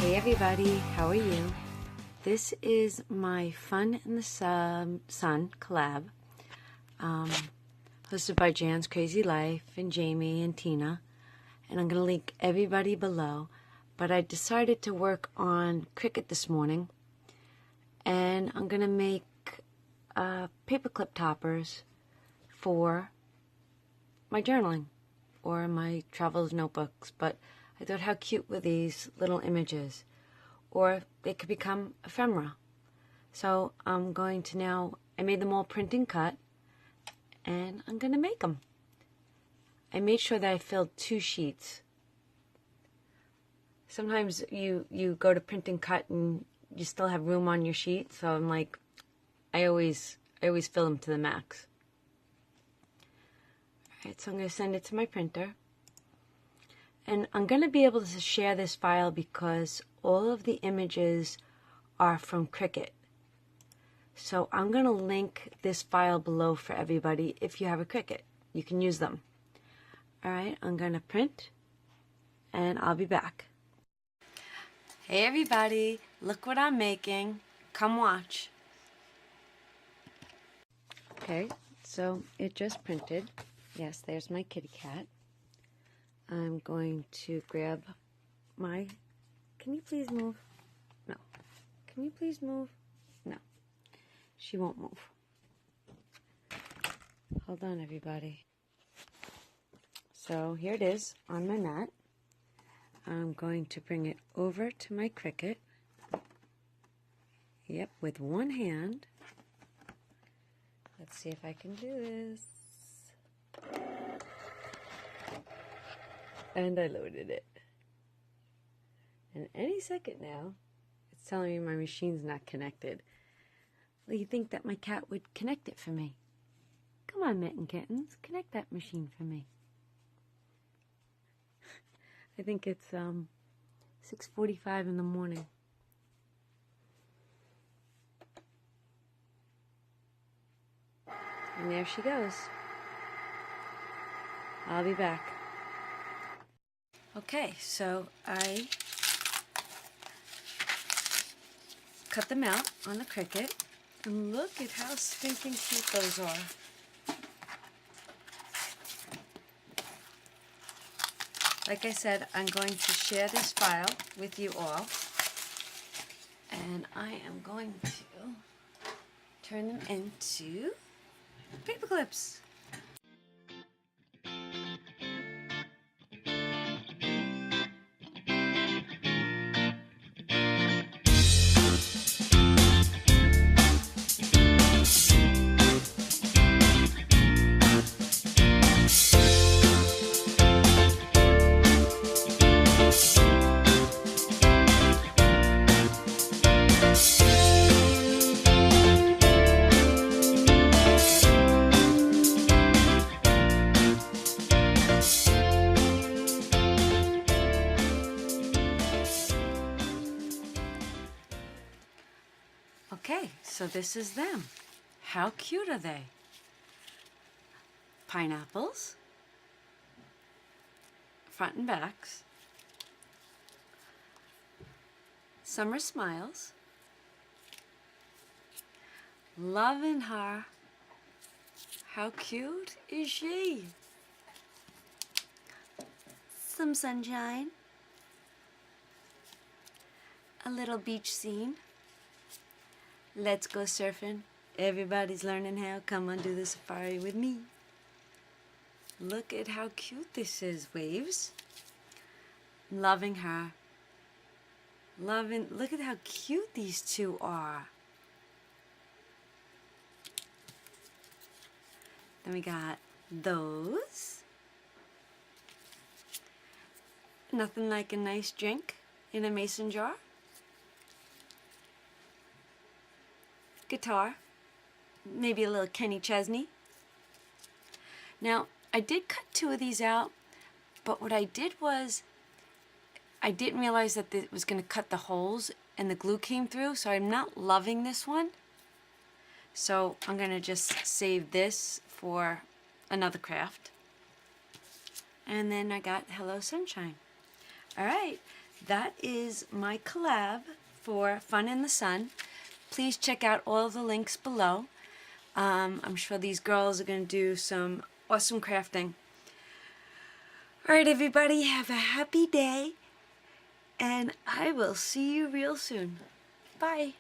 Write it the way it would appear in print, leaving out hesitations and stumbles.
Hey everybody, how are you? This is my Fun in the Sun collab, hosted by Jan's Crazy Life and Jamie and Tina, and I'm going to link everybody below. But I decided to work on Cricut this morning, and I'm going to make paperclip toppers for my journaling or my travels notebooks. But I thought, how cute were these little images? Or they could become ephemera. So I'm going to now, I made them all print and cut, and I'm going to make them. I made sure that I filled 2 sheets. Sometimes you go to print and cut and you still have room on your sheet, so I'm like, I always fill them to the max. Alright, so I'm going to send it to my printer. And I'm going to be able to share this file because all of the images are from Cricut. So I'm going to link this file below for everybody. If you have a Cricut, you can use them. Alright, I'm going to print, and I'll be back. Hey everybody, look what I'm making. Come watch. Okay, so it just printed. Yes, there's my kitty cat. I'm going to grab my... Can you please move? No. Can you please move? No. She won't move. Hold on, everybody. So here it is on my mat. I'm going to bring it over to my Cricut. Yep, with one hand. Let's see if I can do this. And I loaded it. And any second now, it's telling me my machine's not connected. Well, you'd think that my cat would connect it for me. Come on, Mitten Kittens, connect that machine for me. I think it's 6:45 in the morning. And there she goes. I'll be back. Okay, so I cut them out on the Cricut, and look at how stinking cute those are. Like I said, I'm going to share this file with you all, and I am going to turn them into paper clips. Okay, so this is them. How cute are they? Pineapples, front and backs, summer smiles, loving her. How cute is she? Some sunshine, a little beach scene. Let's go surfing. Everybody's learning how. Come on, do the safari with me. Look at how cute this is, waves. Loving her. Loving, look at how cute these two are. Then we got those. Nothing like a nice drink in a mason jar. Guitar, maybe a little Kenny Chesney. Now, I did cut 2 of these out, but what I did was, I didn't realize that it was going to cut the holes and the glue came through, so I'm not loving this one. So I'm going to just save this for another craft. And then I got Hello Sunshine. Alright, that is my collab for Fun in the Sun. Please check out all the links below. I'm sure these girls are going to do some awesome crafting. Alright everybody, have a happy day, and I will see you real soon. Bye.